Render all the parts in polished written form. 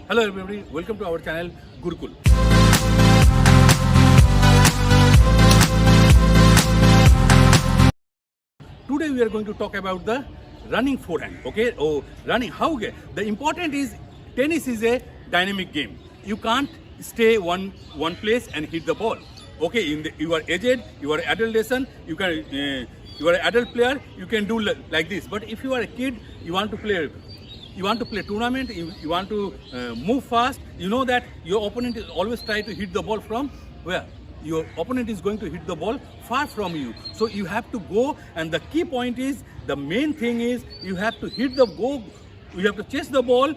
Hello everybody, welcome to our channel Gurukul. Today we are going to talk about the running forehand, okay? Running, how? The important is tennis is a dynamic game. You can't stay one place and hit the ball. Okay, you are aged, you are adolescent, you are an adult player, you can do like this. But if you are a kid, you want to play tournament, you want to move fast, you know that your opponent is always try to hit the ball from where? Your opponent is going to hit the ball far from you. So you have to go, and the key point is, the main thing is, you have to hit the goal, you have to chase the ball,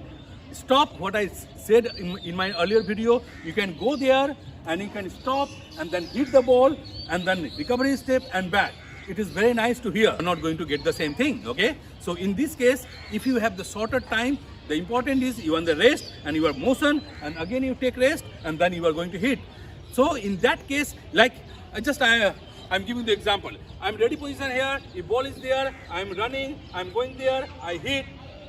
stop. What I said in my earlier video, you can go there and you can stop and then hit the ball and then recovery step and back. It is very nice to hear. You're not going to get the same thing, okay? So in this case, if you have the shorter time, the important is you are on the rest and you are motion, and again you take rest and then you are going to hit. So in that case, like I'm giving the example. I'm ready position here. If ball is there, I'm running, I'm going there, I hit.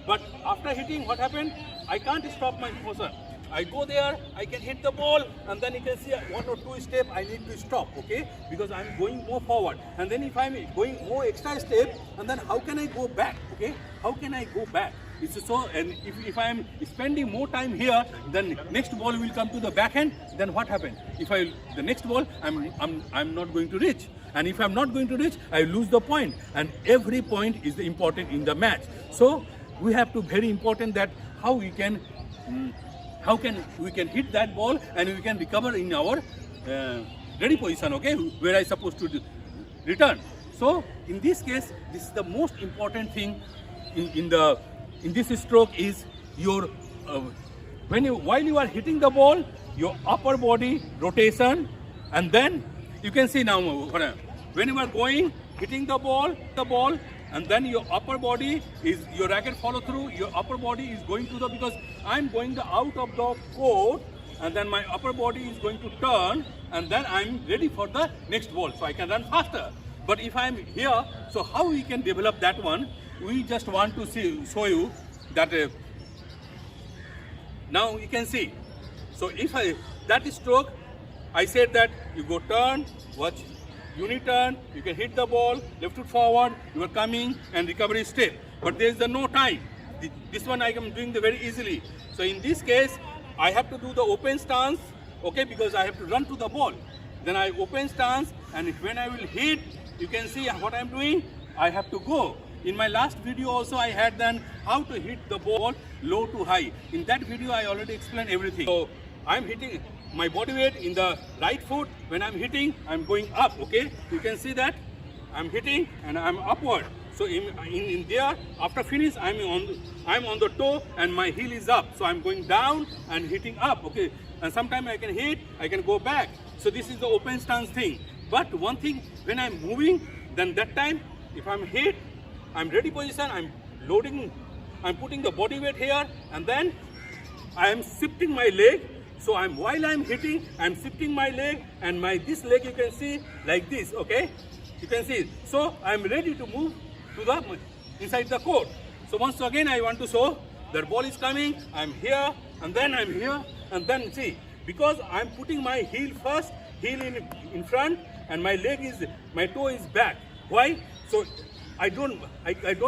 But after hitting, what happened? I can't stop my motion. I go there, I can hit the ball, and then you can see one or two steps I need to stop, okay? Because I'm going more forward. And then if I'm going more extra step, and then how can I go back, okay? How can I go back? It's so, and if I'm spending more time here, then next ball will come to the backhand, then what happens? The next ball, I'm not going to reach. And if I'm not going to reach, I lose the point. And every point is important in the match. So we have to very important that how we can hit that ball and we can recover in our ready position, okay, where I supposed to return. So in this case, this is the most important thing in this stroke is your while you are hitting the ball, your upper body rotation, and then you can see now when you are going hitting the ball, and then your upper body is, your racket follow through, your upper body is going to the, because I'm going out of the court, and then my upper body is going to turn, and then I'm ready for the next ball, so I can run faster. But if I'm here, so how we can develop that one? We just want to show you that now you can see. So if that stroke, I said that you go turn, watch, uni-turn, you can hit the ball, left foot forward, you are coming, and recovery step. But there is no time. This one I am doing very easily. So in this case, I have to do the open stance, okay, because I have to run to the ball. Then I open stance, and when I will hit, you can see what I am doing. I have to go. In my last video also I had done how to hit the ball low to high. In that video I already explained everything. So I'm hitting my body weight in the right foot. When I'm hitting, I'm going up, okay? You can see that I'm hitting and I'm upward. So in there, after finish, I'm on the toe and my heel is up. So I'm going down and hitting up, okay? And sometimes I can hit, I can go back. So this is the open stance thing. But one thing, when I'm moving, then that time, if I'm hit, I'm ready position, I'm loading, I'm putting the body weight here, and then I am shifting my leg. So while I'm hitting, I'm shifting my leg, and this leg you can see like this, okay? You can see. So I'm ready to move to the inside the court. So once again I want to show the ball is coming, I'm here, and then I'm here, and then see, because I'm putting my heel first, heel in front, and my toe is back. Why? So I don't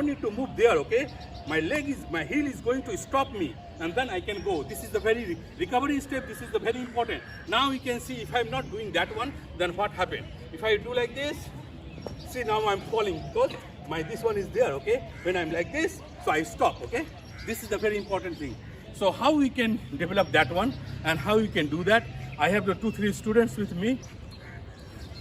need to move there, okay? My heel is going to stop me, and then I can go. This is the very recovery step. This is the very important. Now you can see if I'm not doing that one, then what happened? If I do like this, see now I'm falling because this one is there, okay? When I'm like this, so I stop, okay? This is the very important thing. So how we can develop that one and how we can do that? I have the 2-3 students with me.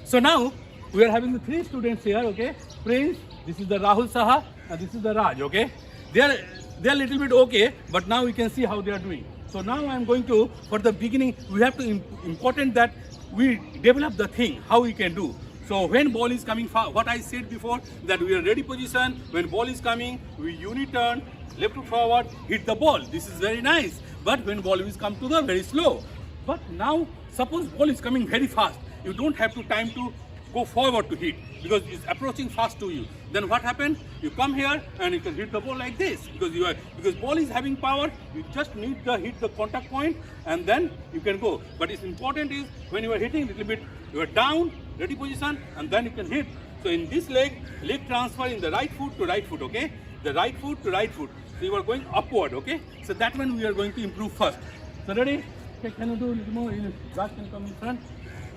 So now we are having the 3 students here, okay? Prince, this is the Rahul Saha, and this is the Raj, okay? They are a little bit okay, but now we can see how they are doing. So now I'm going to, for the beginning, we have to important that we develop the thing, how we can do. So when ball is coming, what I said before, that we are ready position, when ball is coming, we uni-turn, left to forward, hit the ball. This is very nice. But when ball is come to the very slow. But now, suppose ball is coming very fast, you don't have to time to go forward to hit because it's approaching fast to you. Then what happens? You come here and you can hit the ball like this because ball is having power. You just need to hit the contact point and then you can go. But it's important is when you are hitting a little bit, you are down, ready position, and then you can hit. So in this leg transfer in the right foot to right foot, okay? The right foot to right foot. So you are going upward, okay? So that one we are going to improve first. So ready? Okay, can you do a little more? Raj can come in front.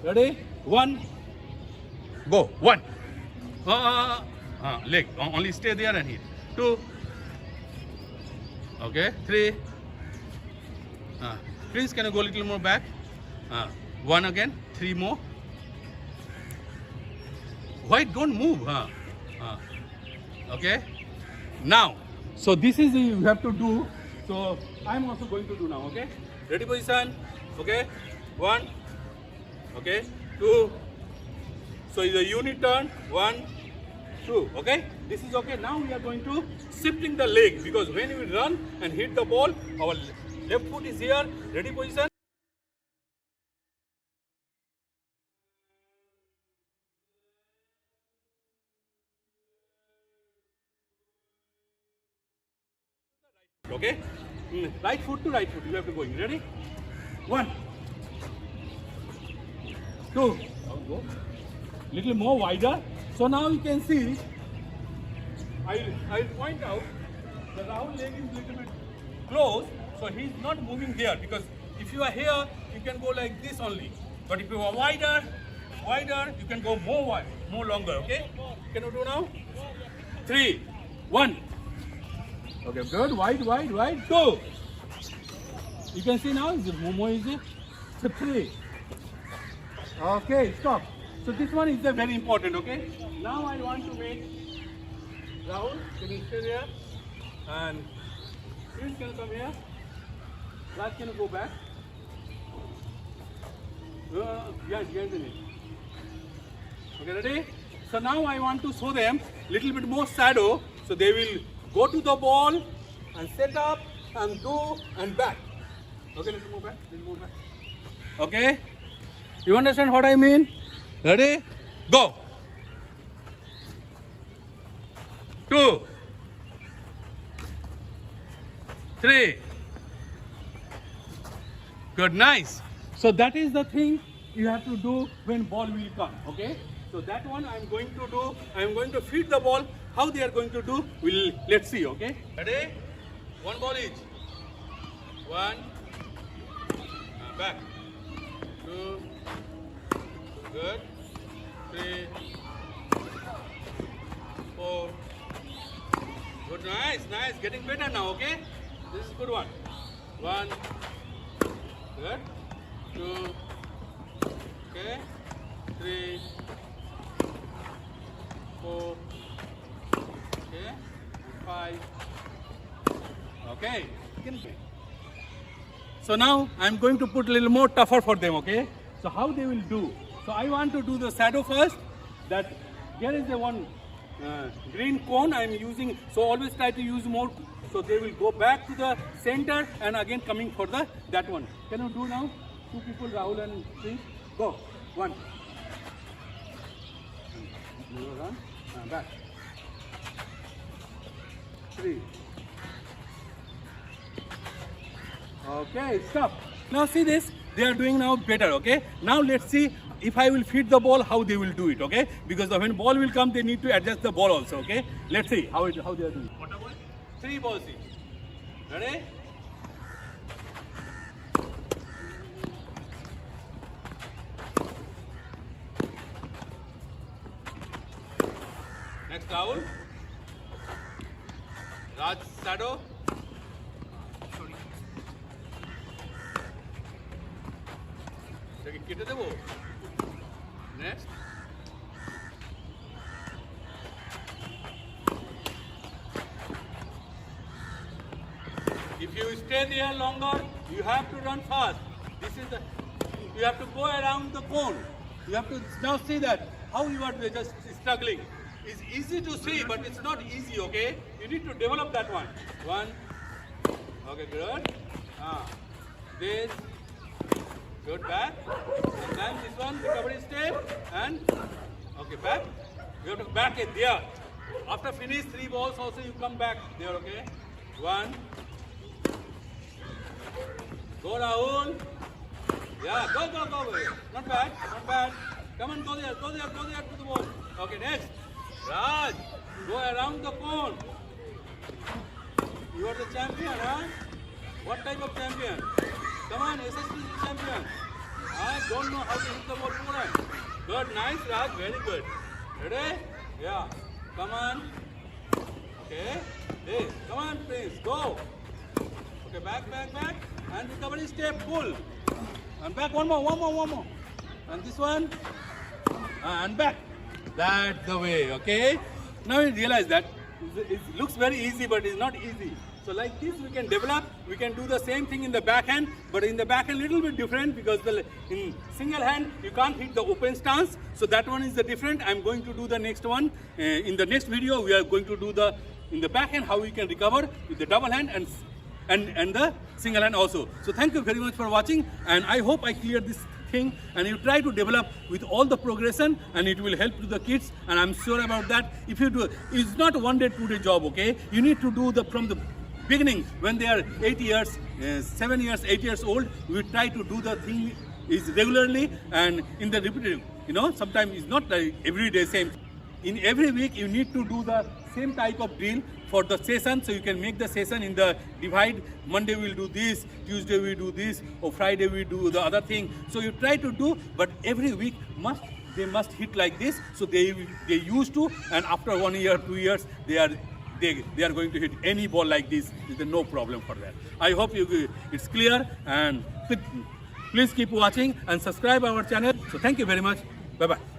Ready? 1. Go. 1. Leg. Only stay there and hit. 2. Okay. 3. Please, can you go a little more back? 1 again. 3 more. Why don't move? Okay. Now, so this is you have to do. So I'm also going to do now. Okay. Ready position. Okay. 1. Okay. 2. So it's a unit turn. 1, 2. Okay. This is okay. Now we are going to shifting the leg because when we run and hit the ball, our left foot is here. Ready position. Okay. Right foot to right foot. You have to go in. Ready? 1, 2. Go. Little more wider. So now you can see. I'll point out the Rahul leg is little bit close, so he's not moving there because if you are here, you can go like this only. But if you are wider, you can go more wide, more longer. Okay? Can you do now? 3, 1. Okay, good. Wide. 2. You can see now. Is it more easy? So 3. Okay, stop. So this one is very important. Okay. Now I want to make Rahul. Can you stay there? And Prince, can you come here? Raj, can you go back? Yes, okay, ready? So now I want to show them little bit more shadow. So they will go to the ball and set up and do and back. Okay, let's move back. Okay. You understand what I mean? Ready? Go. 2, 3. Good, nice. So that is the thing you have to do when ball will come. Okay. So that one I'm going to do. I'm going to feed the ball. How they are going to do? Let's see. Okay. Ready? 1 ball each. 1. Back. 2. Good. 3, 4. Good, nice. Getting better now, okay? This is good one. 1. Good. 2. Okay. 3, 4. Okay. 5. Okay. So now I'm going to put a little more tougher for them, okay? So how they will do? So I want to do the shadow first. That here is the one green cone I am using. So always try to use more. So they will go back to the center and again coming for that one. Can you do now? 2 people, Rahul and Prince. Go. 1. Run. Back. 3. Okay, stop. Now see this. They are doing now better, okay? Now let's see if I will feed the ball, how they will do it, okay? Because when ball will come, they need to adjust the ball also, okay? Let's see how they are doing. What about 3 balls each? Ready? Next Rahul. Raj shadow. Next. If you stay there longer, you have to run fast. You have to go around the cone. You have to now see that how you are just struggling. It's easy to see, but it's not easy, okay? You need to develop that one. 1. Okay, good. This. Good, back. And then this one, recovery step. And Okay, back. You have to back it there. After finish 3 balls also you come back there, okay? 1. Go Rahul. Yeah, go. Not bad. Come on, go there to the ball. Okay, next. Raj, go around the cone. You are the champion, huh? What type of champion? Come on, SSB champion. I don't know how to hit the ball forehand. Good, nice Raj, very good. Ready? Yeah. Come on. Okay. Hey, come on, Prince, go. Okay, back. And recovery step, pull. And back, one more. And this one. And back. That's the way, okay? Now you realize that it looks very easy, but it's not easy. So like this we can develop, we can do the same thing in the backhand, but in the backhand little bit different because in single hand you can't hit the open stance. So that one is the different. I'm going to do the next one. In the next video we are going to do in the backhand how we can recover with the double hand and the single hand also. So thank you very much for watching, and I hope I cleared this thing and you try to develop with all the progression, and it will help to the kids, and I'm sure about that. If you do, it's not a 1-day 2-day job, okay? You need to do from the beginning when they are 8 years, 7 years, 8 years old. We try to do the thing is regularly and in the repetitive. Sometimes it's not like every day same. In every week you need to do the same type of drill for the session, so you can make the session in the divide. Monday we'll do this, Tuesday we do this, or Friday we do the other thing. So you try to do, but every week they must hit like this. So they used to, and after 1 year, 2 years, they are going to hit any ball like this. There's no problem for that. I hope it's clear, and please keep watching and subscribe our channel. So thank you very much. Bye bye.